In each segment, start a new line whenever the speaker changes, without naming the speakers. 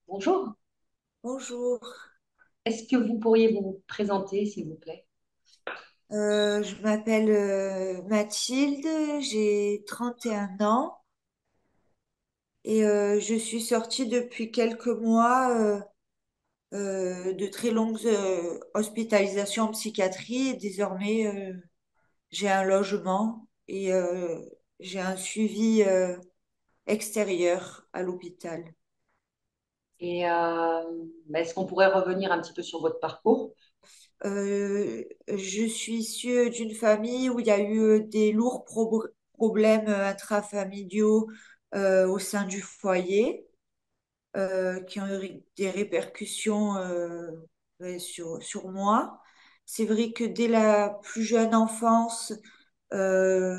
Bonjour.
Bonjour,
Est-ce que vous pourriez vous présenter, s'il vous plaît?
je m'appelle Mathilde, j'ai 31 ans et je suis sortie depuis quelques mois de très longues hospitalisations en psychiatrie et désormais j'ai un logement et j'ai un suivi extérieur à l'hôpital.
Et est-ce qu'on pourrait revenir un petit peu sur votre parcours?
Je suis issue d'une famille où il y a eu des lourds problèmes intrafamiliaux au sein du foyer qui ont eu des répercussions ouais, sur moi. C'est vrai que dès la plus jeune enfance, euh,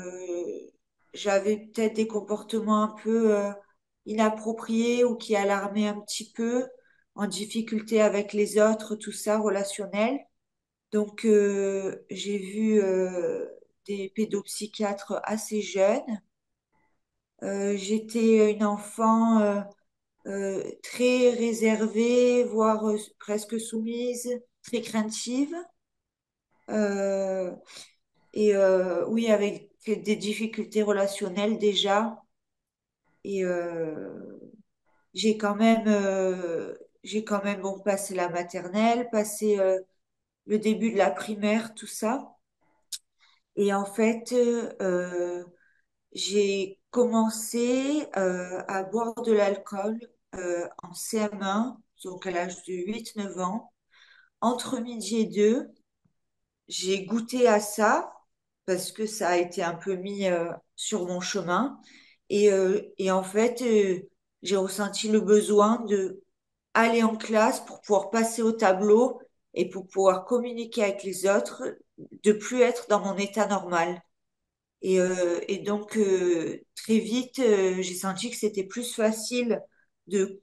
j'avais peut-être des comportements un peu inappropriés ou qui alarmaient un petit peu, en difficulté avec les autres, tout ça, relationnel. Donc, j'ai vu des pédopsychiatres assez jeunes. J'étais une enfant très réservée, voire presque soumise, très craintive. Euh, et oui, avec des difficultés relationnelles déjà. Et j'ai quand même bon, passé la maternelle, passé le début de la primaire, tout ça. Et en fait, j'ai commencé à boire de l'alcool en CM1, donc à l'âge de 8 9 ans. Entre midi et deux, j'ai goûté à ça parce que ça a été un peu mis sur mon chemin. Et en fait, j'ai ressenti le besoin de aller en classe pour pouvoir passer au tableau et pour pouvoir communiquer avec les autres, de plus être dans mon état normal. Et donc, très vite, j'ai senti que c'était plus facile de,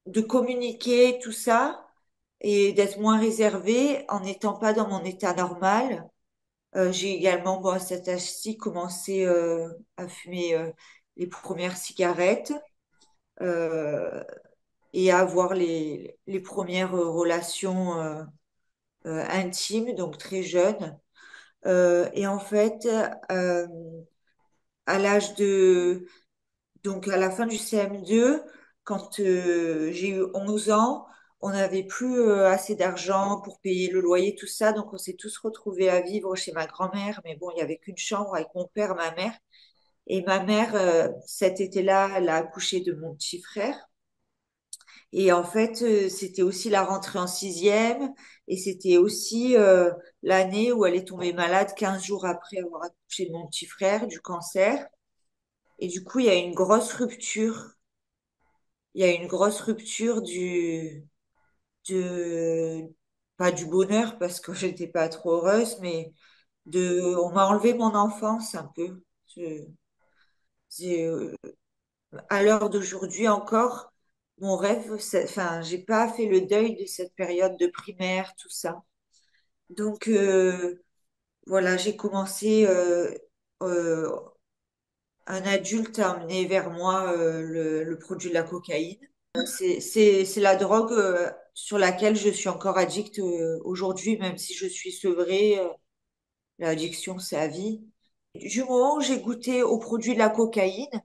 de communiquer tout ça et d'être moins réservée en n'étant pas dans mon état normal. J'ai également, bon, à cet âge-ci, commencé à fumer les premières cigarettes euh, et à avoir les premières relations intimes, donc très jeune. Et en fait, euh, à l'âge de Donc, à la fin du CM2, quand j'ai eu 11 ans, on n'avait plus assez d'argent pour payer le loyer, tout ça. Donc, on s'est tous retrouvés à vivre chez ma grand-mère. Mais bon, il n'y avait qu'une chambre avec mon père, ma mère. Et ma mère, cet été-là, elle a accouché de mon petit frère. Et en fait, c'était aussi la rentrée en sixième. Et c'était aussi l'année où elle est tombée malade 15 jours après avoir accouché de mon petit frère du cancer. Et du coup, il y a une grosse rupture. Il y a une grosse rupture de, pas du bonheur parce que j'étais pas trop heureuse, mais on m'a enlevé mon enfance un peu. C'est, à l'heure d'aujourd'hui encore, mon rêve, enfin, j'ai pas fait le deuil de cette période de primaire, tout ça. Donc, voilà, j'ai commencé, euh, un adulte a emmené vers moi le produit de la cocaïne. C'est la drogue sur laquelle je suis encore addict aujourd'hui, même si je suis sevrée. L'addiction, c'est à vie. Du moment où j'ai goûté au produit de la cocaïne,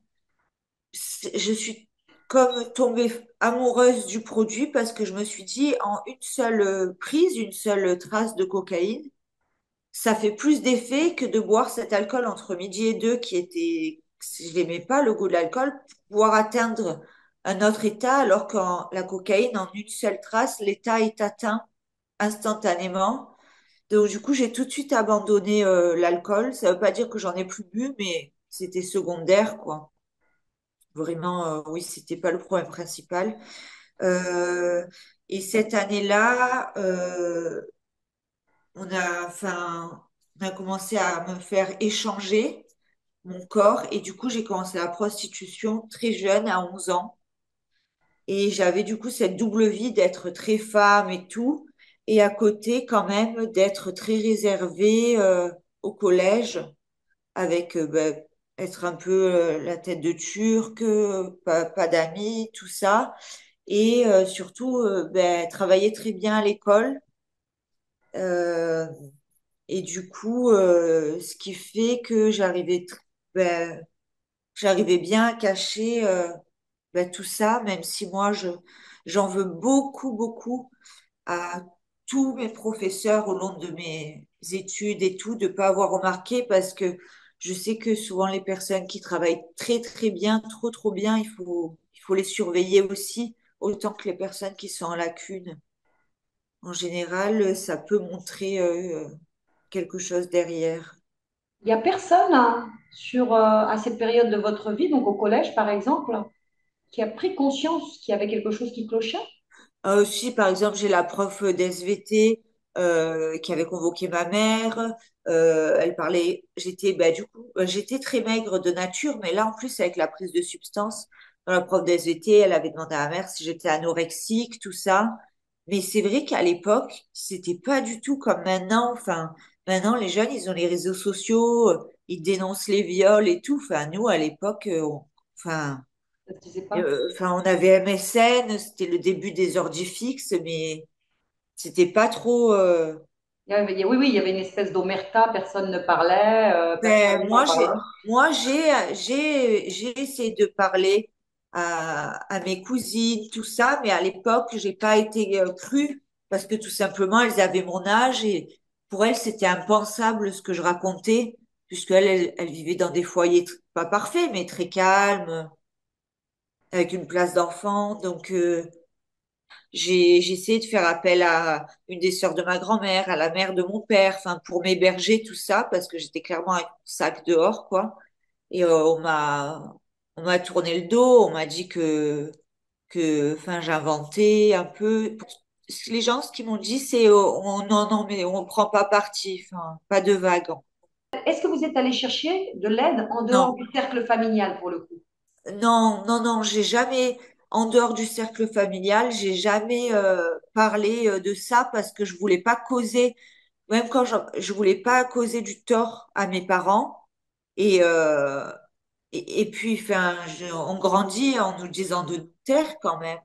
je suis comme tombée amoureuse du produit parce que je me suis dit, en une seule prise, une seule trace de cocaïne, ça fait plus d'effet que de boire cet alcool entre midi et deux qui était, je n'aimais pas le goût de l'alcool, pour pouvoir atteindre un autre état, alors que la cocaïne, en une seule trace, l'état est atteint instantanément. Donc du coup, j'ai tout de suite abandonné l'alcool. Ça veut pas dire que j'en ai plus bu, mais c'était secondaire, quoi. Vraiment, oui, c'était pas le problème principal. Euh, et cette année-là, on a commencé à me faire échanger mon corps. Et du coup, j'ai commencé la prostitution très jeune, à 11 ans. Et j'avais du coup cette double vie d'être très femme et tout. Et à côté, quand même, d'être très réservée au collège, avec ben, être un peu la tête de Turc, pas d'amis, tout ça. et surtout ben, travaillait très bien à l'école. Euh, et du coup, ce qui fait que ben, j'arrivais bien à cacher ben, tout ça, même si j'en veux beaucoup, beaucoup à tous mes professeurs au long de mes études et tout, de pas avoir remarqué parce que je sais que souvent les personnes qui travaillent très, très bien, trop, trop bien, il faut les surveiller aussi, autant que les personnes qui sont en lacune. En général, ça peut montrer quelque chose derrière.
Il n'y a personne hein, à cette période de votre vie, donc au collège par exemple, qui a pris conscience qu'il y avait quelque chose qui clochait?
Aussi, par exemple, j'ai la prof d'SVT qui avait convoqué ma mère. Elle parlait, j'étais très maigre de nature, mais là, en plus, avec la prise de substance, la prof d'SVT, elle avait demandé à ma mère si j'étais anorexique, tout ça. Mais c'est vrai qu'à l'époque, c'était pas du tout comme maintenant. Enfin, maintenant, les jeunes, ils ont les réseaux sociaux, ils dénoncent les viols et tout. Enfin, nous, à l'époque, enfin,
Ça ne se disait pas.
enfin, on avait MSN, c'était le début des ordi fixes, mais c'était pas trop.
Oui, oui, il y avait une espèce d'omerta, personne ne parlait, personne
Ben,
n'en parlait.
j'ai essayé de parler à mes cousines, tout ça, mais à l'époque, j'ai pas été crue parce que tout simplement, elles avaient mon âge et pour elles, c'était impensable ce que je racontais, puisqu'elles vivaient dans des foyers pas parfaits, mais très calmes, avec une place d'enfant. Donc, j'ai essayé de faire appel à une des sœurs de ma grand-mère, à la mère de mon père, enfin pour m'héberger tout ça parce que j'étais clairement avec mon sac dehors quoi. Et on m'a tourné le dos, on m'a dit enfin j'inventais un peu. Les gens ce qu'ils m'ont dit c'est non non mais on prend pas parti, enfin pas de vague.
Est-ce que vous êtes allé chercher de l'aide en dehors
Non.
du cercle familial pour le coup?
Non, non, non, j'ai jamais, en dehors du cercle familial, j'ai jamais parlé de ça parce que je voulais pas causer, même quand je voulais pas causer du tort à mes parents. Et, et puis, enfin, on grandit en nous disant de nous taire quand même.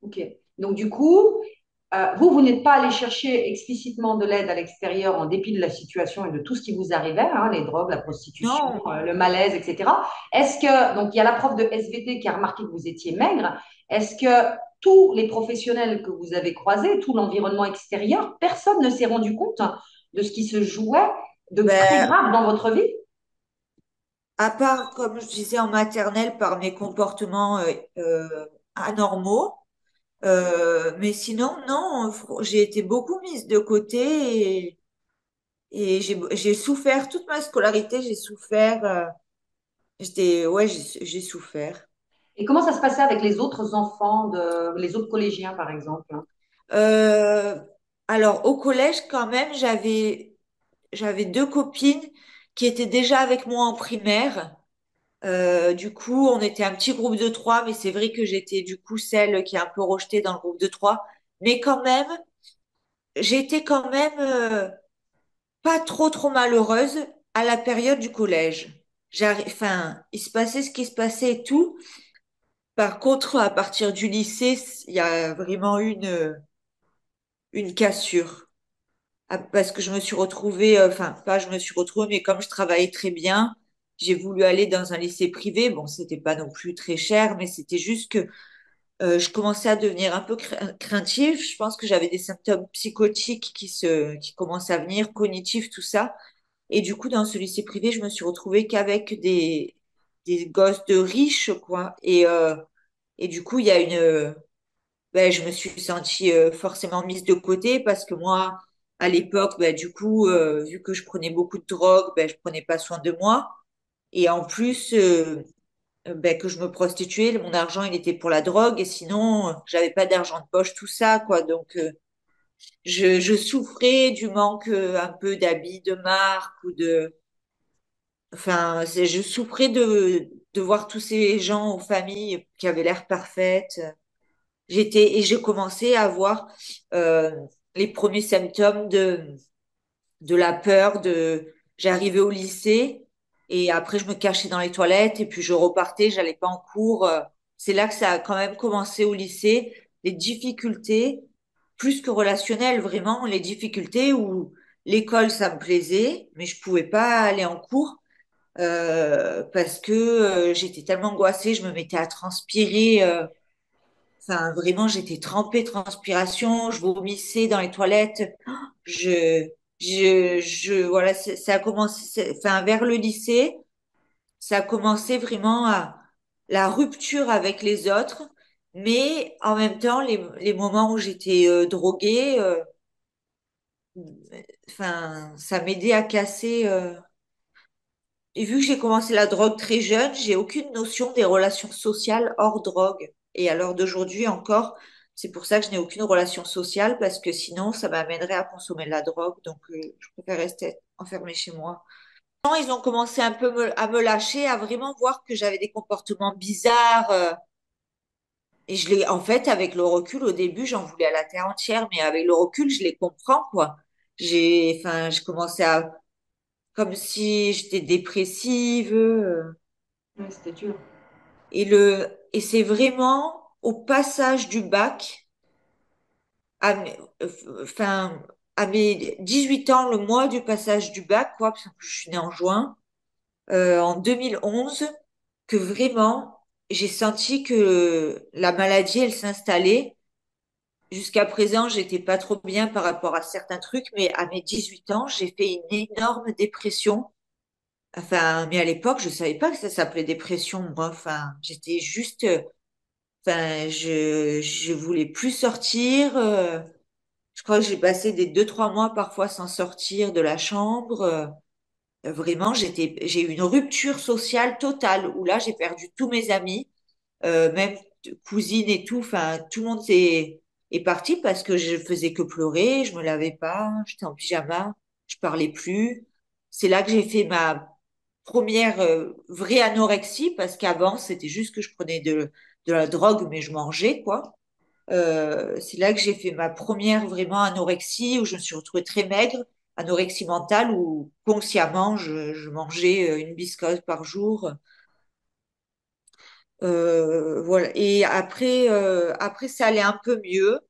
Ok. Donc du coup, vous n'êtes pas allé chercher explicitement de l'aide à l'extérieur en dépit de la situation et de tout ce qui vous arrivait, hein, les drogues, la prostitution,
Non,
le malaise, etc. Est-ce que, donc il y a la prof de SVT qui a remarqué que vous étiez maigre, est-ce que tous les professionnels que vous avez croisés, tout l'environnement extérieur, personne ne s'est rendu compte de ce qui se jouait de très
ben,
grave dans votre vie?
à part, comme je disais en maternelle, par mes comportements anormaux. Mais sinon, non, j'ai été beaucoup mise de côté et j'ai souffert toute ma scolarité, j'ai souffert. Ouais, j'ai souffert.
Et comment ça se passait avec les autres enfants, les autres collégiens, par exemple?
Euh, alors, au collège, quand même, j'avais deux copines qui étaient déjà avec moi en primaire. Du coup, on était un petit groupe de trois, mais c'est vrai que j'étais du coup celle qui est un peu rejetée dans le groupe de trois. Mais quand même, j'étais quand même pas trop trop malheureuse à la période du collège. Enfin, il se passait ce qui se passait et tout. Par contre, à partir du lycée, il y a vraiment eu une cassure. Ah, parce que je me suis retrouvée, enfin, pas je me suis retrouvée, mais comme je travaillais très bien, j'ai voulu aller dans un lycée privé. Bon, c'était pas non plus très cher, mais c'était juste que je commençais à devenir un peu craintive. Je pense que j'avais des symptômes psychotiques qui commençaient à venir, cognitifs, tout ça. Et du coup, dans ce lycée privé, je me suis retrouvée qu'avec des gosses de riches, quoi. Et du coup, il y a ben, je me suis sentie forcément mise de côté parce que moi, à l'époque, ben, du coup, vu que je prenais beaucoup de drogue, ben, je prenais pas soin de moi. Et en plus, ben, que je me prostituais, mon argent, il était pour la drogue et sinon, j'avais pas d'argent de poche, tout ça, quoi. Donc, je souffrais du manque un peu d'habits de marque ou de, enfin, je souffrais de voir tous ces gens aux familles qui avaient l'air parfaites. Et j'ai commencé à avoir euh, les premiers symptômes de la peur j'arrivais au lycée et après je me cachais dans les toilettes et puis je repartais, j'allais pas en cours. c'est là que ça a quand même commencé au lycée, les difficultés, plus que relationnelles, vraiment, les difficultés où l'école, ça me plaisait, mais je pouvais pas aller en cours parce que j'étais tellement angoissée, je me mettais à transpirer. Enfin, vraiment, j'étais trempée de transpiration, je vomissais dans les toilettes. Je, voilà, ça a commencé, enfin, vers le lycée, ça a commencé vraiment à la rupture avec les autres, mais en même temps, les moments où j'étais droguée, enfin, ça m'aidait à casser. Et vu que j'ai commencé la drogue très jeune, j'ai aucune notion des relations sociales hors drogue. Et à l'heure d'aujourd'hui encore, c'est pour ça que je n'ai aucune relation sociale parce que sinon, ça m'amènerait à consommer de la drogue. Donc, je préfère rester enfermée chez moi. Non, ils ont commencé un peu à me lâcher, à vraiment voir que j'avais des comportements bizarres. Et en fait, avec le recul, au début, j'en voulais à la terre entière, mais avec le recul, je les comprends, quoi. Je commençais à, comme si j'étais dépressive.
Ouais, c'était dur.
Et c'est vraiment au passage du bac, à mes, enfin, à mes 18 ans, le mois du passage du bac, quoi, parce que je suis née en juin, en 2011, que vraiment, j'ai senti que la maladie, elle s'installait. Jusqu'à présent, j'étais pas trop bien par rapport à certains trucs, mais à mes 18 ans, j'ai fait une énorme dépression. Enfin, mais à l'époque, je savais pas que ça s'appelait dépression, moi. Enfin, j'étais juste, enfin, je voulais plus sortir. Je crois que j'ai passé des 2, 3 mois parfois sans sortir de la chambre. Vraiment, j'ai eu une rupture sociale totale où là, j'ai perdu tous mes amis, même cousines et tout. Enfin, tout le monde est parti parce que je faisais que pleurer, je me lavais pas, j'étais en pyjama, je parlais plus. C'est là que j'ai fait ma première vraie anorexie parce qu'avant, c'était juste que je prenais de la drogue, mais je mangeais, quoi. C'est là que j'ai fait ma première vraiment anorexie où je me suis retrouvée très maigre, anorexie mentale où consciemment je mangeais une biscotte par jour. Voilà. Et après ça allait un peu mieux,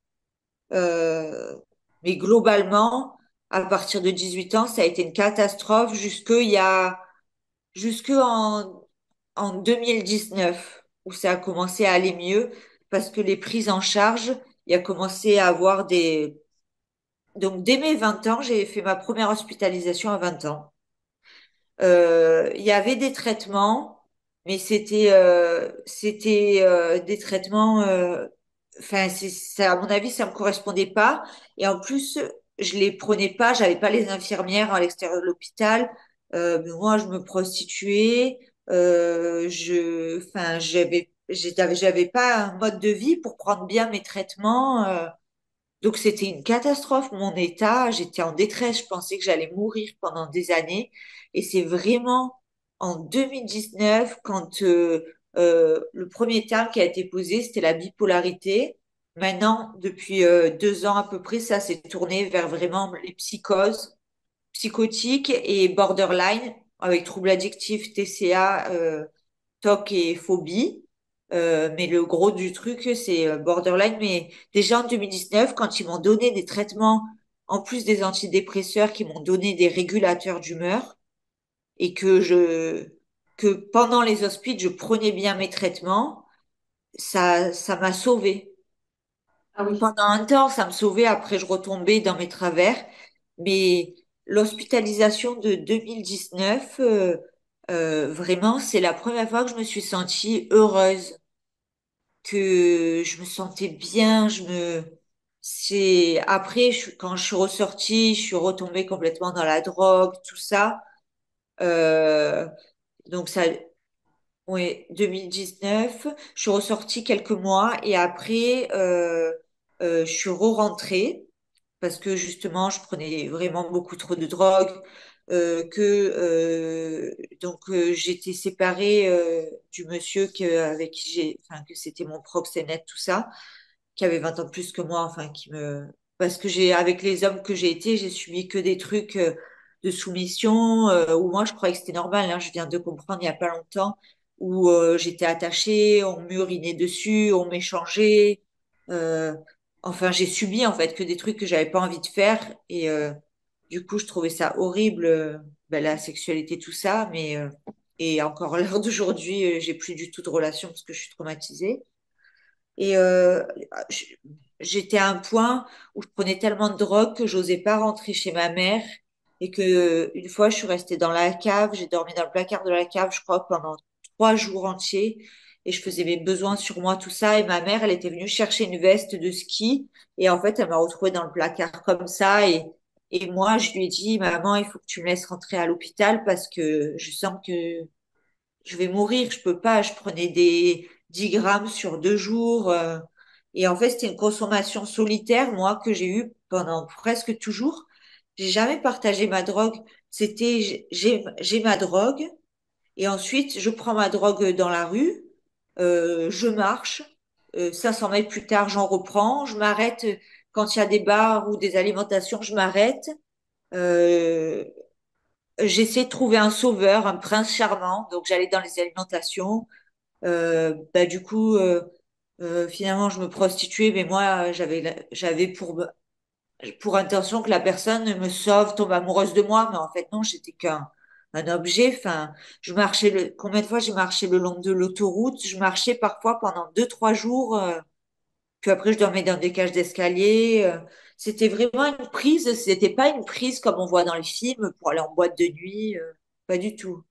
Euh, mais globalement, à partir de 18 ans, ça a été une catastrophe jusque en 2019 où ça a commencé à aller mieux parce que les prises en charge, il y a commencé à avoir des donc, dès mes 20 ans, j'ai fait ma première hospitalisation à 20 ans. Il y avait des traitements, mais c'était des traitements. Enfin, ça, à mon avis, ça me correspondait pas. Et en plus, je les prenais pas. J'avais pas les infirmières à l'extérieur de l'hôpital. Mais moi, je me prostituais. Enfin, j'avais pas un mode de vie pour prendre bien mes traitements. Donc c'était une catastrophe, mon état. J'étais en détresse, je pensais que j'allais mourir pendant des années. Et c'est vraiment en 2019, quand le premier terme qui a été posé, c'était la bipolarité. Maintenant, depuis 2 ans à peu près, ça s'est tourné vers vraiment les psychoses psychotiques et borderline, avec troubles addictifs, TCA, TOC et phobie. Mais le gros du truc, c'est borderline. Mais déjà en 2019, quand ils m'ont donné des traitements, en plus des antidépresseurs, qui m'ont donné des régulateurs d'humeur, et que pendant les hospices, je prenais bien mes traitements, ça m'a sauvée.
Ah oui.
Pendant un temps, ça me sauvait. Après, je retombais dans mes travers. Mais l'hospitalisation de 2019, vraiment, c'est la première fois que je me suis sentie heureuse, que je me sentais bien. Après, quand je suis ressortie, je suis retombée complètement dans la drogue, tout ça. Euh, donc ça, oui, 2019. Je suis ressortie quelques mois et après, je suis re-rentrée parce que justement, je prenais vraiment beaucoup trop de drogue. J'étais séparée du monsieur avec qui enfin, que c'était mon proxénète, tout ça, qui avait 20 ans de plus que moi, enfin, parce que avec les hommes que j'ai été, j'ai subi que des trucs de soumission où moi, je croyais que c'était normal, hein, je viens de comprendre il y a pas longtemps. où j'étais attachée, on m'urinait dessus, on m'échangeait. Euh, enfin, j'ai subi en fait que des trucs que j'avais pas envie de faire et du coup, je trouvais ça horrible, ben, la sexualité, tout ça. Mais et encore à l'heure d'aujourd'hui, j'ai plus du tout de relation parce que je suis traumatisée. Et j- j'étais à un point où je prenais tellement de drogue que j'osais pas rentrer chez ma mère et que une fois je suis restée dans la cave, j'ai dormi dans le placard de la cave, je crois, pendant 3 jours entiers et je faisais mes besoins sur moi, tout ça. Et ma mère, elle était venue chercher une veste de ski et en fait, elle m'a retrouvée dans le placard comme ça et moi, je lui ai dit, maman, il faut que tu me laisses rentrer à l'hôpital parce que je sens que je vais mourir, je peux pas. Je prenais des 10 grammes sur 2 jours. Et en fait, c'était une consommation solitaire, moi, que j'ai eue pendant presque toujours. J'ai jamais partagé ma drogue. C'était, j'ai ma drogue. Et ensuite, je prends ma drogue dans la rue. Je marche. 500 mètres plus tard, j'en reprends. Je m'arrête quand il y a des bars ou des alimentations, je m'arrête. Euh, J'essaie de trouver un sauveur, un prince charmant. Donc, j'allais dans les alimentations. Bah, du coup, finalement, je me prostituais, mais moi, j'avais pour intention que la personne me sauve, tombe amoureuse de moi, mais en fait, non, j'étais qu'un objet. Enfin, combien de fois j'ai marché le long de l'autoroute? Je marchais parfois pendant 2, 3 jours, puis après, je dormais dans des cages d'escalier. C'était vraiment une prise, c'était pas une prise comme on voit dans les films pour aller en boîte de nuit, pas du tout.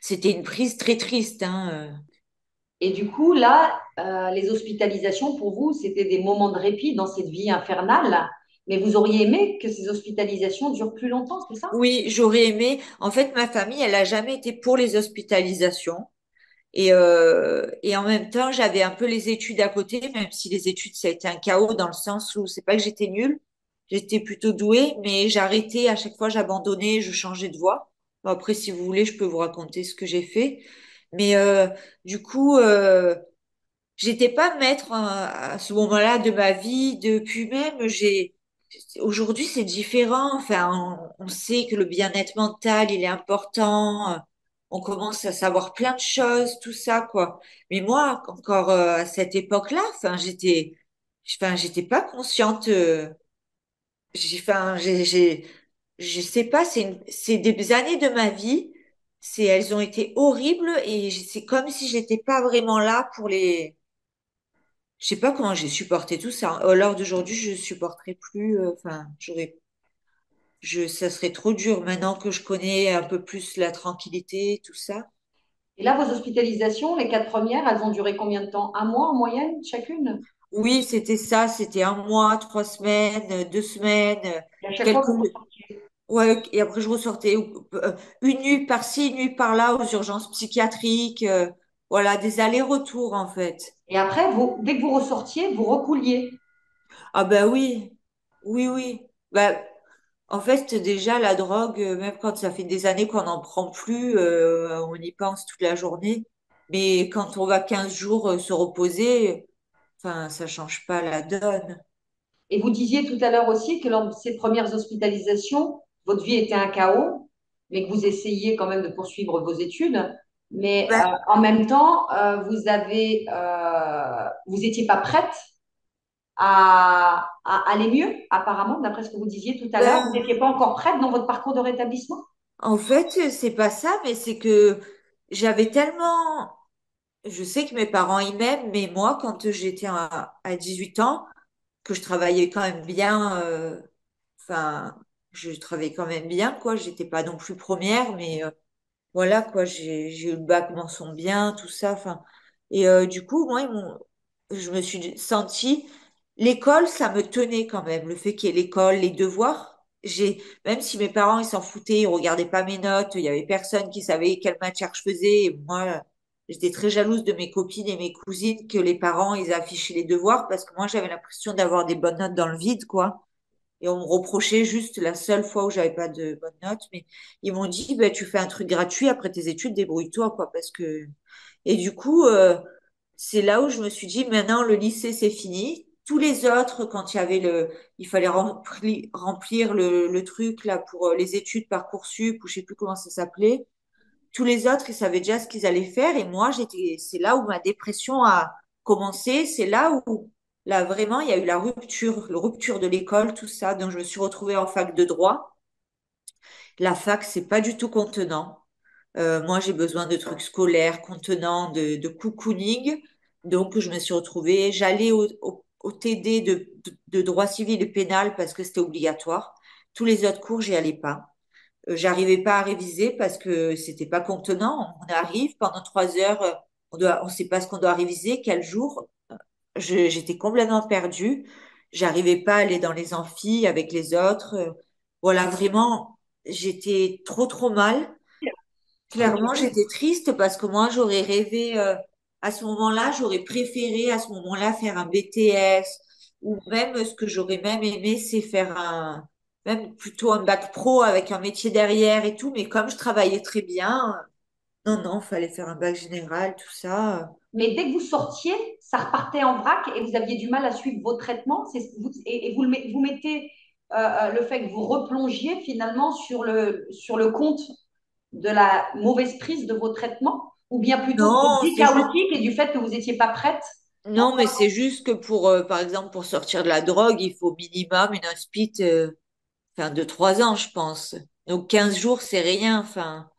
C'était une prise très triste, hein.
Et du coup, là, les hospitalisations, pour vous, c'était des moments de répit dans cette vie infernale. Mais vous auriez aimé que ces hospitalisations durent plus longtemps, c'est ça?
Oui, j'aurais aimé. En fait, ma famille, elle a jamais été pour les hospitalisations. Et en même temps, j'avais un peu les études à côté, même si les études, ça a été un chaos dans le sens où c'est pas que j'étais nulle, j'étais plutôt douée, mais j'arrêtais, à chaque fois, j'abandonnais, je changeais de voie. Bon, après, si vous voulez, je peux vous raconter ce que j'ai fait. Mais du coup, j'étais pas maître à ce moment-là de ma vie. Depuis même, aujourd'hui, c'est différent. Enfin, on sait que le bien-être mental, il est important. On commence à savoir plein de choses, tout ça, quoi. Mais moi, encore à cette époque-là, j'étais pas consciente. Je sais pas, c'est des années de ma vie. Elles ont été horribles et c'est comme si j'étais pas vraiment là pour les. Je sais pas comment j'ai supporté tout ça. À l'heure d'aujourd'hui, je supporterais plus. Enfin, ça serait trop dur maintenant que je connais un peu plus la tranquillité, tout ça.
Et là, vos hospitalisations, les 4 premières, elles ont duré combien de temps? Un mois en moyenne, chacune?
Oui, c'était ça. C'était 1 mois, 3 semaines, 2 semaines,
Et à chaque fois,
quelques.
vous ressortiez.
Ouais, et après je ressortais une nuit par-ci, une nuit par-là aux urgences psychiatriques. Voilà, des allers-retours en fait.
Et après, vous, dès que vous ressortiez, vous recouliez.
Ah ben oui, oui, oui. Ben, en fait, déjà, la drogue, même quand ça fait des années qu'on n'en prend plus, on y pense toute la journée. Mais quand on va 15 jours se reposer, enfin, ça change pas la donne.
Et vous disiez tout à l'heure aussi que lors de ces premières hospitalisations, votre vie était un chaos, mais que vous essayiez quand même de poursuivre vos études. Mais
Ben,
en même temps, vous étiez pas prête à aller mieux, apparemment, d'après ce que vous disiez tout à l'heure. Vous
ben,
n'étiez pas encore prête dans votre parcours de rétablissement.
en fait, c'est pas ça, mais c'est que j'avais tellement. Je sais que mes parents ils m'aiment, mais moi, quand j'étais à 18 ans, que je travaillais quand même bien, enfin, je travaillais quand même bien, quoi. J'étais pas non plus première, mais voilà quoi, j'ai eu le bac mention bien, tout ça. Enfin, et du coup, moi, je me suis sentie, l'école, ça me tenait quand même. Le fait qu'il y ait l'école, les devoirs, même si mes parents ils s'en foutaient, ils regardaient pas mes notes, il y avait personne qui savait quelle matière je faisais. Et moi, j'étais très jalouse de mes copines et mes cousines que les parents ils affichaient les devoirs parce que moi j'avais l'impression d'avoir des bonnes notes dans le vide, quoi. Et on me reprochait juste la seule fois où j'avais pas de bonnes notes, mais ils m'ont dit, ben, tu fais un truc gratuit après tes études, débrouille-toi, quoi, parce que. Et du coup, c'est là où je me suis dit, maintenant le lycée c'est fini. Tous les autres, quand il fallait remplir le truc là pour les études Parcoursup ou je sais plus comment ça s'appelait. tous les autres, ils savaient déjà ce qu'ils allaient faire. Et moi, c'est là où ma dépression a commencé. C'est là où, là, vraiment, il y a eu la rupture de l'école, tout ça. Donc, je me suis retrouvée en fac de droit. La fac, c'est pas du tout contenant. Moi, j'ai besoin de trucs scolaires, contenants, de cocooning. Donc, je me suis retrouvée, j'allais au TD de droit civil et pénal parce que c'était obligatoire. Tous les autres cours, j'y allais pas. J'arrivais pas à réviser parce que c'était pas contenant. On arrive pendant 3 heures, on sait pas ce qu'on doit réviser, quel jour. J'étais complètement perdue. J'arrivais pas à aller dans les amphis avec les autres. Voilà, vraiment, j'étais trop mal. Clairement,
Ok.
j'étais triste parce que moi, j'aurais rêvé, à ce moment-là, j'aurais préféré à ce moment-là faire un BTS ou même ce que j'aurais même aimé, c'est faire même plutôt un bac pro avec un métier derrière et tout. Mais comme je travaillais très bien, non, fallait faire un bac général, tout ça.
Mais dès que vous sortiez, ça repartait en vrac et vous aviez du mal à suivre vos traitements. Et vous, vous mettez le fait que vous replongiez finalement sur le compte de la mauvaise prise de vos traitements ou bien plutôt de
Non,
vie
c'est juste.
chaotique et du fait que vous n'étiez pas prête.
Non, mais c'est juste que pour, par exemple, pour sortir de la drogue, il faut minimum une hospite, enfin, de 3 ans, je pense. Donc 15 jours, c'est rien. Enfin,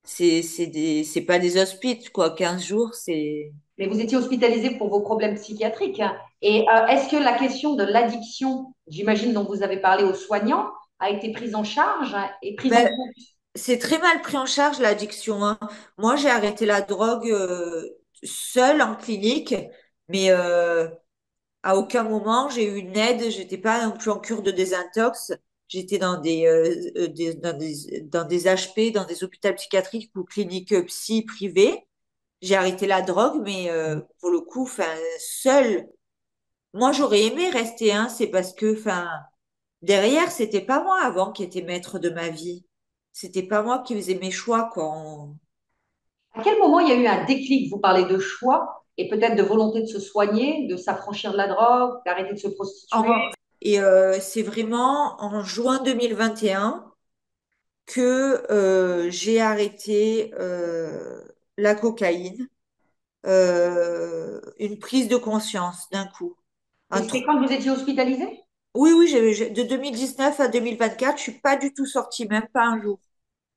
c'est pas des hospices, quoi. 15 jours, c'est.
Mais vous étiez hospitalisé pour vos problèmes psychiatriques. Et est-ce que la question de l'addiction, j'imagine dont vous avez parlé aux soignants, a été prise en charge et prise en
Ben,
compte?
c'est très mal pris en charge, l'addiction, hein. Moi, j'ai arrêté la drogue, seule en clinique, mais à aucun moment j'ai eu une aide. J'étais pas non plus en cure de désintox. J'étais dans des HP, dans des hôpitaux psychiatriques ou cliniques psy privées. J'ai arrêté la drogue, mais pour le coup, enfin, seule. Moi, j'aurais aimé rester, hein. C'est parce que, enfin, derrière, c'était pas moi avant qui était maître de ma vie. C'était pas moi qui faisais mes choix, quoi.
À quel moment il y a eu un déclic? Vous parlez de choix et peut-être de volonté de se soigner, de s'affranchir de la drogue, d'arrêter de se prostituer.
Et c'est vraiment en juin 2021 que j'ai arrêté la cocaïne, une prise de conscience d'un coup.
Et
Un
c'était
trou.
quand vous étiez hospitalisé?
Oui, oui, de 2019 à 2024, je suis pas du tout sortie, même pas un jour.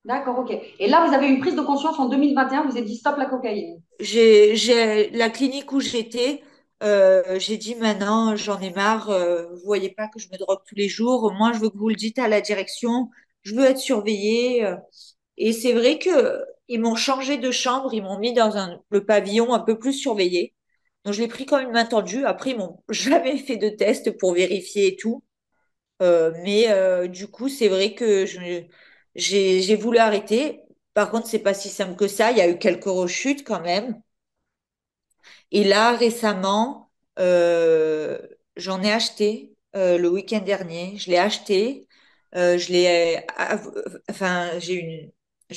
D'accord, ok. Et là, vous avez eu une prise de conscience en 2021, vous avez dit stop la cocaïne.
La clinique où j'étais, j'ai dit maintenant, j'en ai marre. Vous voyez pas que je me drogue tous les jours. Moi, je veux que vous le dites à la direction. Je veux être surveillée. Et c'est vrai que ils m'ont changé de chambre. Ils m'ont mis dans le pavillon un peu plus surveillé. Donc, je l'ai pris comme une main tendue. Après, ils m'ont jamais fait de test pour vérifier et tout. Mais du coup, c'est vrai que j'ai voulu arrêter. Par contre, c'est pas si simple que ça. Il y a eu quelques rechutes quand même. Et là, récemment, euh, j'en ai acheté le week-end dernier. Je l'ai acheté. Je l'ai, enfin, je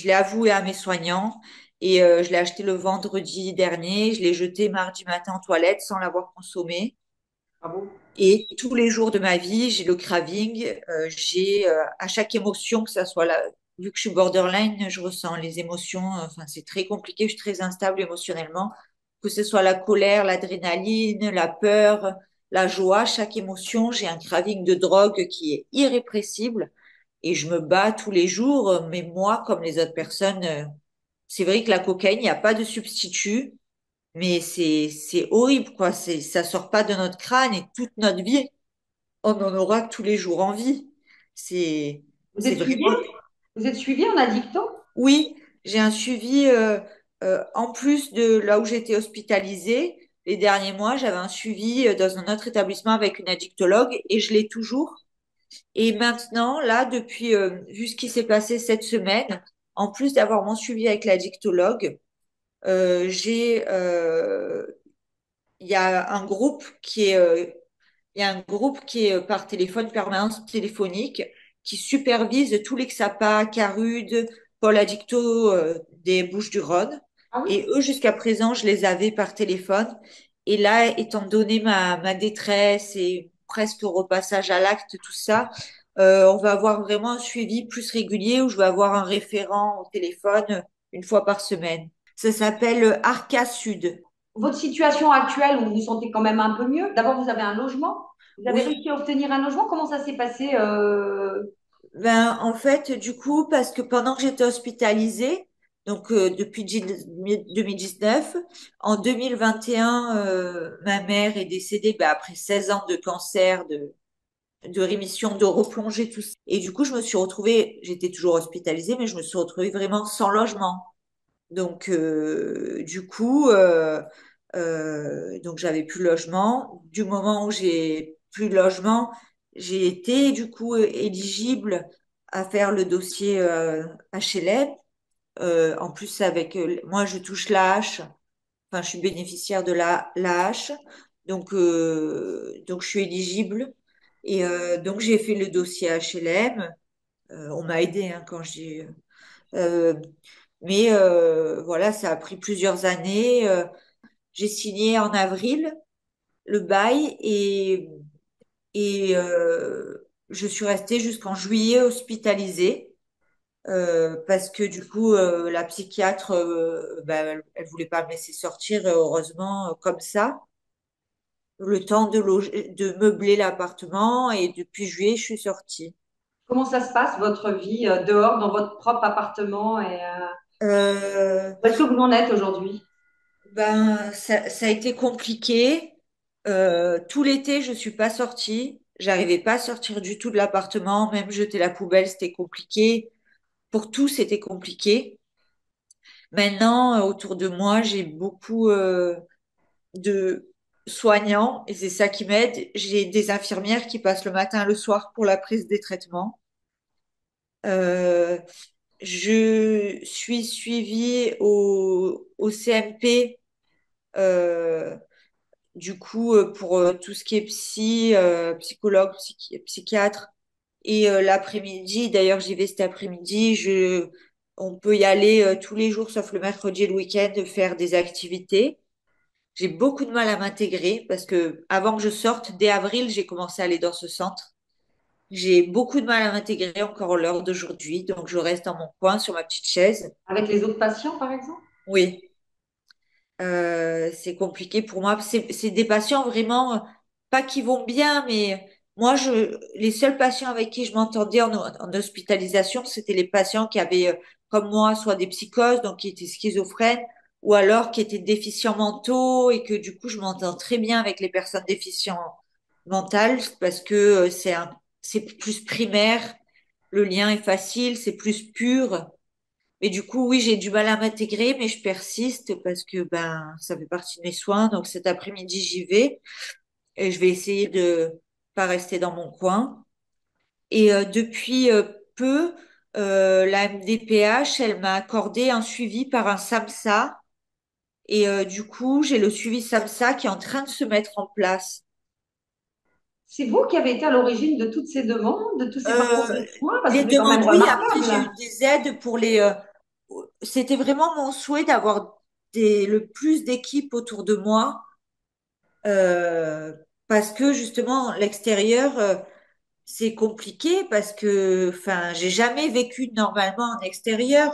l'ai avoué à mes soignants et je l'ai acheté le vendredi dernier. Je l'ai jeté mardi matin en toilette sans l'avoir consommé.
Bravo.
Et tous les jours de ma vie, j'ai le craving. J'ai à chaque émotion, que ça soit là, vu que je suis borderline, je ressens les émotions. Enfin, c'est très compliqué. Je suis très instable émotionnellement. Que ce soit la colère, l'adrénaline, la peur, la joie, chaque émotion, j'ai un craving de drogue qui est irrépressible. Et je me bats tous les jours. Mais moi, comme les autres personnes, c'est vrai que la cocaïne, il n'y a pas de substitut. Mais c'est horrible, quoi. Ça sort pas de notre crâne et toute notre vie, on en aura tous les jours envie. C'est,
Vous
c'est
êtes suivi?
vraiment.
Vous êtes suivi en addicto?
Oui, j'ai un suivi, en plus de là où j'étais hospitalisée. Les derniers mois, j'avais un suivi dans un autre établissement avec une addictologue et je l'ai toujours. Et maintenant, là, depuis, vu ce qui s'est passé cette semaine, en plus d'avoir mon suivi avec l'addictologue, j'ai, il y a un groupe qui est, il y a un groupe qui est par téléphone, permanence téléphonique, qui supervise tous les XAPA, Carude, Paul Addicto des Bouches-du-Rhône.
Ah oui?
Et eux, jusqu'à présent, je les avais par téléphone. Et là, étant donné ma détresse et presque au repassage à l'acte, tout ça, on va avoir vraiment un suivi plus régulier où je vais avoir un référent au téléphone une fois par semaine. Ça s'appelle Arca Sud.
Votre situation actuelle, où vous vous sentez quand même un peu mieux. D'abord, vous avez un logement. Vous avez
Oui,
réussi à obtenir un logement. Comment ça s'est passé
ben, en fait, du coup, parce que pendant que j'étais hospitalisée, donc depuis 2019, en 2021, ma mère est décédée ben, après 16 ans de cancer, de rémission, de replonger, tout ça. Et du coup, je me suis retrouvée, j'étais toujours hospitalisée, mais je me suis retrouvée vraiment sans logement. Donc, donc j'avais plus de logement. Du moment où j'ai plus de logement, j'ai été du coup éligible à faire le dossier HLM. En plus, avec moi, je touche l'AH. Enfin, je suis bénéficiaire de l'AH. Donc je suis éligible. Et donc, j'ai fait le dossier HLM. On m'a aidé hein, quand j'ai euh, mais voilà, ça a pris plusieurs années. J'ai signé en avril le bail et je suis restée jusqu'en juillet hospitalisée parce que du coup la psychiatre, elle voulait pas me laisser sortir, heureusement comme ça. Le temps de meubler l'appartement et depuis juillet, je suis sortie.
Comment ça se passe, votre vie dehors, dans votre propre appartement
Euh,
où est-ce que vous en êtes aujourd'hui?
Ben, ça a été compliqué. Tout l'été, je suis pas sortie. J'arrivais pas à sortir du tout de l'appartement. Même jeter la poubelle, c'était compliqué. Pour tout, c'était compliqué. Maintenant, autour de moi, j'ai beaucoup de soignants et c'est ça qui m'aide. J'ai des infirmières qui passent le matin et le soir pour la prise des traitements. Euh, je suis suivie au CMP. Du coup, pour tout ce qui est psychologue, psychiatre, et l'après-midi, d'ailleurs, j'y vais cet après-midi, on peut y aller tous les jours, sauf le mercredi et le week-end, faire des activités. J'ai beaucoup de mal à m'intégrer parce que avant que je sorte, dès avril, j'ai commencé à aller dans ce centre. J'ai beaucoup de mal à m'intégrer encore l'heure d'aujourd'hui, donc je reste dans mon coin sur ma petite chaise.
Avec les autres patients, par exemple?
Oui. C'est compliqué pour moi. C'est des patients vraiment, pas qui vont bien, mais moi, les seuls patients avec qui je m'entendais en hospitalisation, c'était les patients qui avaient, comme moi, soit des psychoses, donc qui étaient schizophrènes, ou alors qui étaient déficients mentaux, et que du coup, je m'entends très bien avec les personnes déficientes mentales, parce que c'est plus primaire, le lien est facile, c'est plus pur. Mais du coup, oui, j'ai du mal à m'intégrer, mais je persiste parce que ben ça fait partie de mes soins. Donc cet après-midi, j'y vais et je vais essayer de pas rester dans mon coin. Et depuis peu, la MDPH, elle m'a accordé un suivi par un SAMSA. Et du coup, j'ai le suivi SAMSA qui est en train de se mettre en place.
C'est vous qui avez été à l'origine de toutes ces demandes, de tous ces parcours
Euh,
de soins, parce que
les
c'est quand même
demandes, oui. Après, j'ai eu
remarquable.
des aides pour c'était vraiment mon souhait d'avoir le plus d'équipes autour de moi euh, parce que justement l'extérieur c'est compliqué parce que enfin j'ai jamais vécu normalement en extérieur.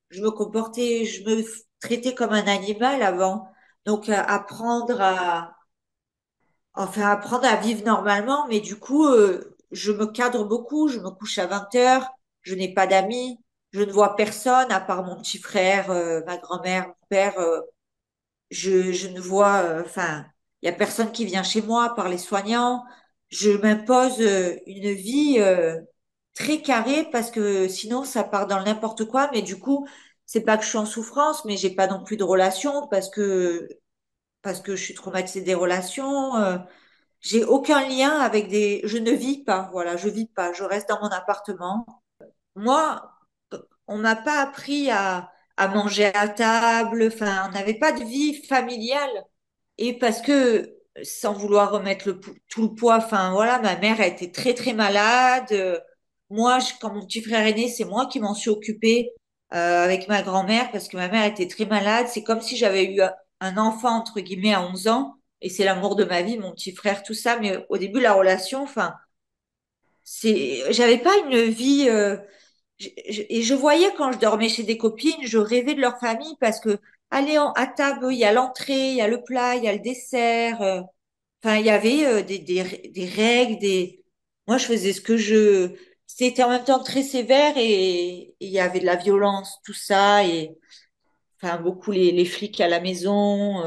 Je me traitais comme un animal avant. Donc apprendre à vivre normalement, mais du coup je me cadre beaucoup, je me couche à 20 heures, je n'ai pas d'amis, je ne vois personne à part mon petit frère, ma grand-mère, mon père. Je ne vois, enfin, il y a personne qui vient chez moi par les soignants. Je m'impose une vie très carrée parce que sinon ça part dans le n'importe quoi. Mais du coup, c'est pas que je suis en souffrance, mais j'ai pas non plus de relations parce que je suis traumatisée des relations. J'ai aucun lien avec je ne vis pas. Voilà, je vis pas. Je reste dans mon appartement. Moi, on m'a pas appris à manger à table. Enfin, on n'avait pas de vie familiale. Et parce que, sans vouloir remettre tout le poids, enfin voilà, ma mère a été très très malade. Moi, quand mon petit frère est né, c'est moi qui m'en suis occupée avec ma grand-mère parce que ma mère était très malade. C'est comme si j'avais eu un enfant entre guillemets à 11 ans et c'est l'amour de ma vie, mon petit frère, tout ça. Mais au début, la relation, enfin, j'avais pas une vie. Et je voyais quand je dormais chez des copines, je rêvais de leur famille parce que, allez, à table, il y a l'entrée, il y a le plat, il y a le dessert. Enfin, il y avait des règles, des. Moi, je faisais ce que je. C'était en même temps très sévère et il y avait de la violence, tout ça, et enfin beaucoup les flics à la maison.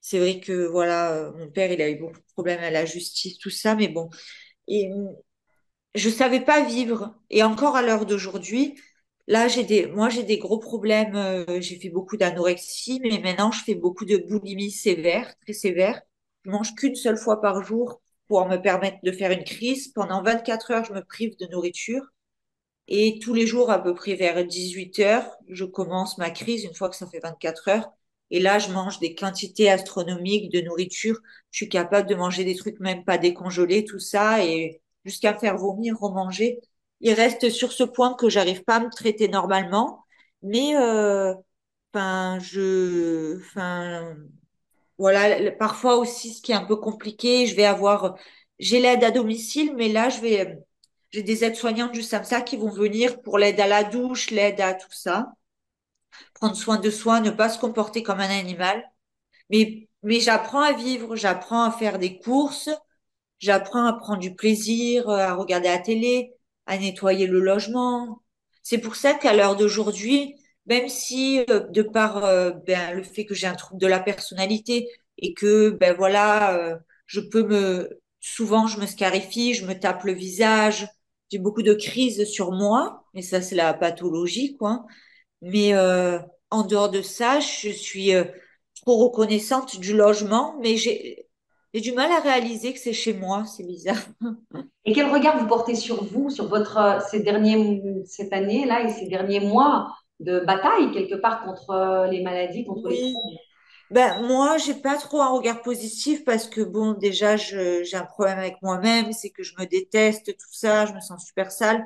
C'est vrai que voilà, mon père, il a eu beaucoup de problèmes à la justice, tout ça, mais bon. Et je savais pas vivre. Et encore à l'heure d'aujourd'hui, là, moi, j'ai des gros problèmes. J'ai fait beaucoup d'anorexie, mais maintenant, je fais beaucoup de boulimie sévère, très sévère. Je mange qu'une seule fois par jour pour me permettre de faire une crise. Pendant 24 heures, je me prive de nourriture. Et tous les jours, à peu près vers 18 heures, je commence ma crise une fois que ça fait 24 heures. Et là, je mange des quantités astronomiques de nourriture. Je suis capable de manger des trucs même pas décongelés, tout ça, et jusqu'à me faire vomir, remanger. Il reste sur ce point que j'arrive pas à me traiter normalement. Mais, voilà, parfois aussi, ce qui est un peu compliqué, j'ai l'aide à domicile, mais là, j'ai des aides-soignantes juste comme ça qui vont venir pour l'aide à la douche, l'aide à tout ça, prendre soin de soi, ne pas se comporter comme un animal. Mais j'apprends à vivre, j'apprends à faire des courses, j'apprends à prendre du plaisir, à regarder la télé, à nettoyer le logement. C'est pour ça qu'à l'heure d'aujourd'hui, même si de par le fait que j'ai un trouble de la personnalité et que ben voilà, je peux me souvent je me scarifie, je me tape le visage, j'ai beaucoup de crises sur moi, mais ça c'est la pathologie quoi. Mais en dehors de ça, je suis trop reconnaissante du logement, mais j'ai du mal à réaliser que c'est chez moi, c'est bizarre.
Et quel regard vous portez sur vous, sur votre, cette année-là et ces derniers mois de bataille, quelque part, contre les maladies, contre les
Oui.
troubles?
Ben moi, j'ai pas trop un regard positif parce que bon, déjà, j'ai un problème avec moi-même, c'est que je me déteste, tout ça, je me sens super sale.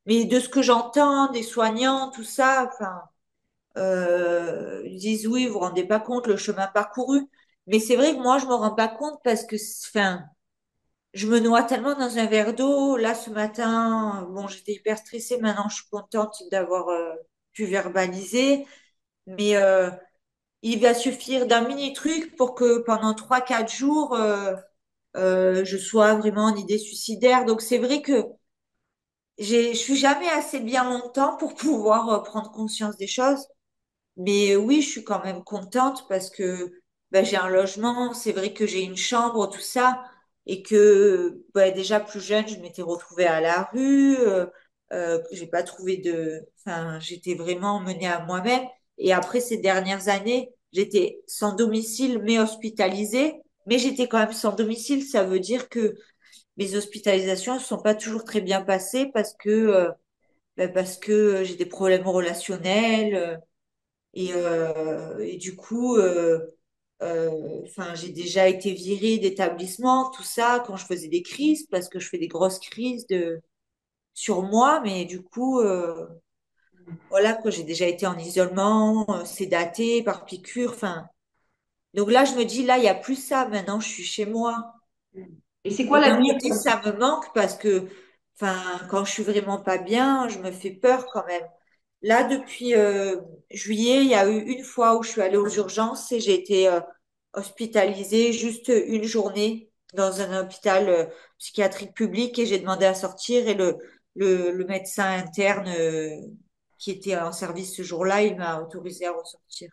Mais de ce que j'entends des soignants, tout ça, enfin, ils disent oui, vous vous rendez pas compte le chemin parcouru. Mais c'est vrai que moi, je me rends pas compte parce que, enfin, je me noie tellement dans un verre d'eau. Là, ce matin, bon, j'étais hyper stressée. Maintenant, je suis contente d'avoir pu verbaliser. Mais il va suffire d'un mini truc pour que pendant 3, 4 jours, je sois vraiment en idée suicidaire. Donc, c'est vrai que je suis jamais assez bien longtemps pour pouvoir prendre conscience des choses. Mais oui, je suis quand même contente parce que ben, j'ai un logement, c'est vrai que j'ai une chambre, tout ça, et que ben, déjà plus jeune, je m'étais retrouvée à la rue, que j'ai pas trouvé enfin, j'étais vraiment menée à moi-même. Et après ces dernières années, j'étais sans domicile mais hospitalisée, mais j'étais quand même sans domicile. Ça veut dire que mes hospitalisations ne sont pas toujours très bien passées parce que j'ai des problèmes relationnels. Et du coup, enfin, j'ai déjà été virée d'établissement, tout ça, quand je faisais des crises, parce que je fais des grosses crises sur moi, mais du coup, voilà, quoi, j'ai déjà été en isolement, sédatée par piqûre, enfin. Donc là, je me dis, là, il y a plus ça, maintenant, je suis chez moi.
Et c'est quoi
Et d'un
l'avenir
côté,
pour vous?
ça me manque parce que, enfin, quand je suis vraiment pas bien, je me fais peur quand même. Là, depuis juillet, il y a eu une fois où je suis allée aux urgences et j'ai été hospitalisée juste une journée dans un hôpital psychiatrique public et j'ai demandé à sortir et le médecin interne qui était en service ce jour-là, il m'a autorisé à ressortir.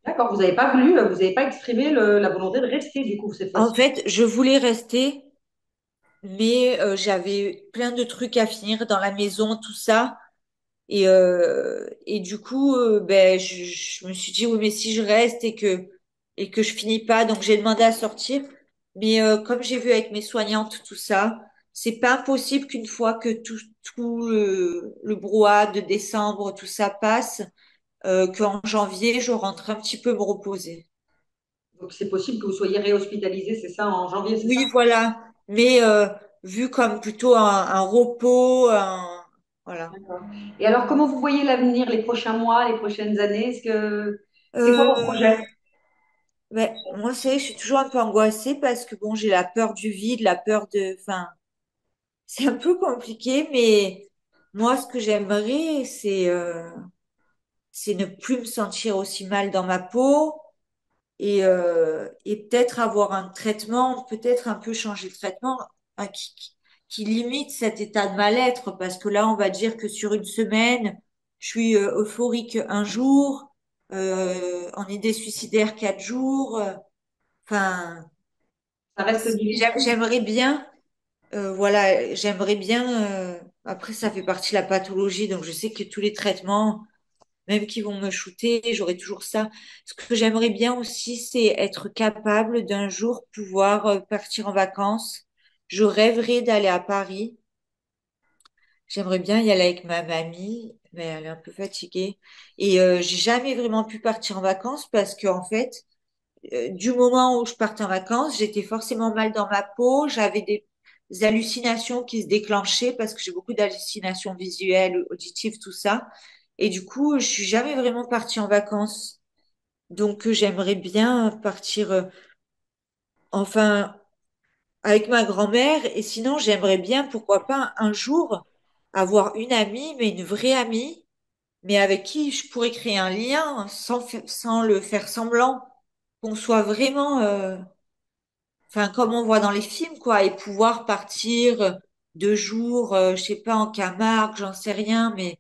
D'accord, vous n'avez pas voulu, vous n'avez pas exprimé la volonté de rester, du coup, cette
En
fois-ci.
fait, je voulais rester, mais j'avais plein de trucs à finir dans la maison, tout ça. Et du coup, ben, je me suis dit, oui, mais si je reste et que je finis pas, donc j'ai demandé à sortir. Mais comme j'ai vu avec mes soignantes, tout ça, c'est pas impossible qu'une fois que tout le brouhaha de décembre, tout ça passe, qu'en janvier, je rentre un petit peu me reposer.
Donc, c'est possible que vous soyez réhospitalisé, c'est ça, en janvier, c'est ça?
Oui, voilà. Mais vu comme plutôt un repos, voilà.
D'accord. Et alors, comment vous voyez l'avenir, les prochains mois, les prochaines années? C'est quoi vos
Euh,
projets?
Ouais, moi, c'est, je suis toujours un peu angoissée parce que bon, j'ai la peur du vide, la peur de, enfin, c'est un peu compliqué, mais moi, ce que j'aimerais, c'est ne plus me sentir aussi mal dans ma peau et peut-être avoir un traitement, peut-être un peu changer le traitement qui limite cet état de mal-être, parce que là, on va dire que sur une semaine, je suis euphorique un jour, en idée suicidaire 4 jours. Enfin,
Ça reste difficile.
j'aimerais bien, voilà, j'aimerais bien. Après, ça fait partie de la pathologie, donc je sais que tous les traitements même qui vont me shooter, j'aurai toujours ça. Ce que j'aimerais bien aussi, c'est être capable d'un jour pouvoir partir en vacances. Je rêverais d'aller à Paris. J'aimerais bien y aller avec ma mamie, mais elle est un peu fatiguée. Et j'ai jamais vraiment pu partir en vacances parce que en fait, du moment où je partais en vacances, j'étais forcément mal dans ma peau. J'avais des hallucinations qui se déclenchaient parce que j'ai beaucoup d'hallucinations visuelles, auditives, tout ça. Et du coup, je suis jamais vraiment partie en vacances. Donc, j'aimerais bien partir, enfin, avec ma grand-mère. Et sinon, j'aimerais bien, pourquoi pas, un jour, avoir une amie, mais une vraie amie, mais avec qui je pourrais créer un lien sans le faire semblant, qu'on soit vraiment, enfin, comme on voit dans les films, quoi, et pouvoir partir 2 jours, je sais pas, en Camargue, j'en sais rien, mais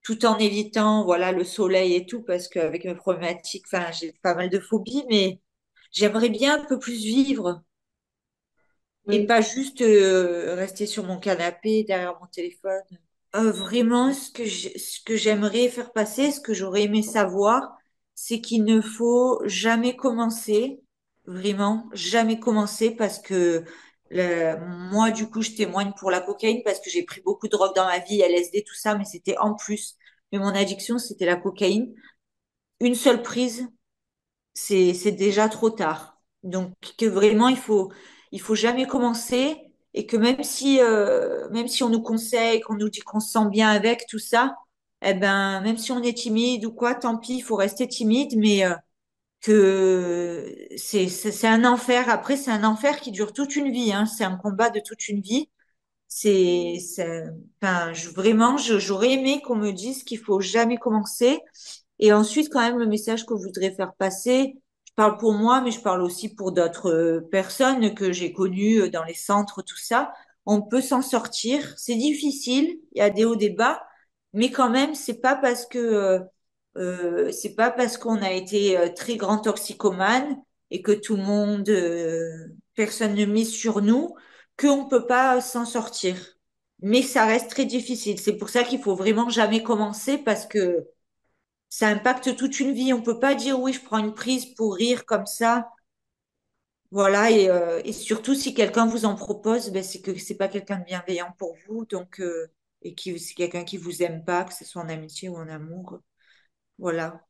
tout en évitant, voilà, le soleil et tout, parce qu'avec mes problématiques, enfin, j'ai pas mal de phobies, mais j'aimerais bien un peu plus vivre et
Oui.
pas juste rester sur mon canapé derrière mon téléphone. Vraiment, ce que j'aimerais faire passer, ce que j'aurais aimé savoir, c'est qu'il ne faut jamais commencer, vraiment, jamais commencer parce que moi, du coup, je témoigne pour la cocaïne parce que j'ai pris beaucoup de drogue dans ma vie, LSD, tout ça, mais c'était en plus. Mais mon addiction, c'était la cocaïne. Une seule prise, c'est déjà trop tard. Donc que vraiment il faut jamais commencer et que même si on nous conseille, qu'on nous dit qu'on se sent bien avec tout ça, eh ben même si on est timide ou quoi, tant pis, il faut rester timide, mais que c'est un enfer. Après c'est un enfer qui dure toute une vie, hein. C'est un combat de toute une vie. Enfin, vraiment, j'aurais aimé qu'on me dise qu'il faut jamais commencer. Et ensuite, quand même, le message que je voudrais faire passer, je parle pour moi, mais je parle aussi pour d'autres personnes que j'ai connues dans les centres, tout ça. On peut s'en sortir. C'est difficile, il y a des hauts, des bas, mais quand même, c'est pas parce qu'on a été très grand toxicomane et que tout le monde, personne ne mise sur nous, qu'on peut pas s'en sortir. Mais ça reste très difficile. C'est pour ça qu'il faut vraiment jamais commencer parce que ça impacte toute une vie. On peut pas dire oui, je prends une prise pour rire comme ça. Voilà, et surtout si quelqu'un vous en propose, ben, c'est que c'est pas quelqu'un de bienveillant pour vous, donc c'est quelqu'un qui vous aime pas, que ce soit en amitié ou en amour. Voilà.